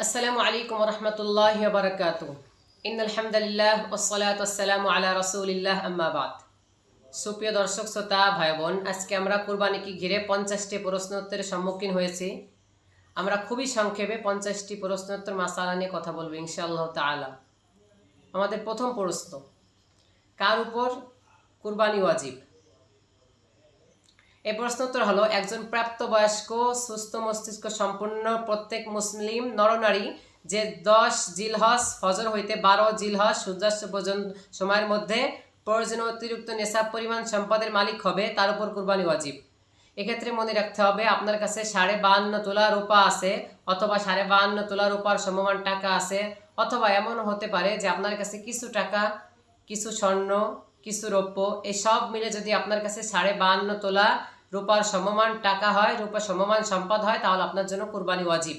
আসসালামু আলাইকুম রহমতুল্লাহি ওয়া বারাকাতুহু। ইন্নাল হামদুলিল্লাহ ওয়াসসালাতু ওয়াসসালামু আলা রাসূলিল্লাহ আম্মা বাদ। সুপ্রিয় দর্শক শ্রোতা ভাই বোন, আজকে আমরা কুরবানিকে ঘিরে 50টি প্রশ্নোত্তরের সম্মুখীন হয়েছি। আমরা খুবই সংক্ষেপে 50টি প্রশ্নোত্তর মাসালা নিয়ে কথা বলবো ইনশাআল্লাহ তাআলা। আমাদের প্রথম প্রশ্ন, কার উপর কুরবানি ওয়াজিব? এই প্রশ্নোত্তর হলো, একজন প্রাপ্তবয়স্ক সুস্থ মস্তিষ্ক সম্পন্ন প্রত্যেক মুসলিম নরনারী যে 10 জিলহজ ফজর হইতে 12 জিলহজ সূর্যাস্ত পর্যন্ত সময়ের মধ্যে প্রয়োজনীয় অতিরিক্ত নেশাব পরিমাণ সম্পদের মালিক হবে, তার উপর কুরবানি ওয়াজিব। এক্ষেত্রে মনে রাখতে হবে, আপনার কাছে 52.5 তোলা রূপা আছে, অথবা 52.5 তোলা রূপার সমমান টাকা আছে, অথবা এমন হতে পারে যে আপনার কাছে কিছু টাকা, কিছু স্বর্ণ, কিছু রৌপ্য, এই সব মিলে যদি আপনার কাছে 52.5 তোলা রূপার সমমান টাকা হয়, রূপার সমমান সম্পদ হয়, তাহলে আপনার জন্য কুরবানি ওয়াজিব।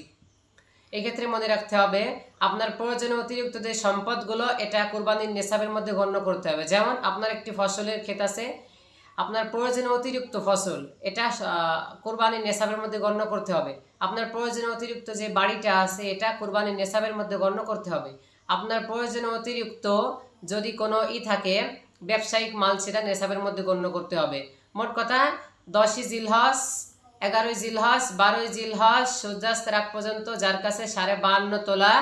এক্ষেত্রে মনে রাখতে হবে, আপনার প্রয়োজনীয় অতিরিক্ত যে সম্পদগুলো, এটা কুরবানির নেশাবের মধ্যে গণ্য করতে হবে। যেমন আপনার একটি ফসলের ক্ষেত আছে, আপনার প্রয়োজনীয় অতিরিক্ত ফসল, এটা কুরবানির নেশাবের মধ্যে গণ্য করতে হবে। আপনার প্রয়োজনীয় অতিরিক্ত যে বাড়িটা আছে, এটা কুরবানির নেশাবের মধ্যে গণ্য করতে হবে। আপনার প্রয়োজনীয় অতিরিক্ত যদি কোনো থাকে ব্যবসায়িক মাল, সেটা নেশাবের মধ্যে গণ্য করতে হবে। মোট কথা 10 জিলহজ, 11 জিলহজ, 12 জিলহজ সূর্যাস্তের আগ পর্যন্ত যার কাছে 52.5 তোলা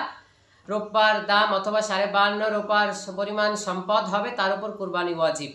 রূপার দাম অথবা 52.5 রূপার পরিমাণ সম্পদ হবে, তার উপর কুরবানি ওয়াজিব।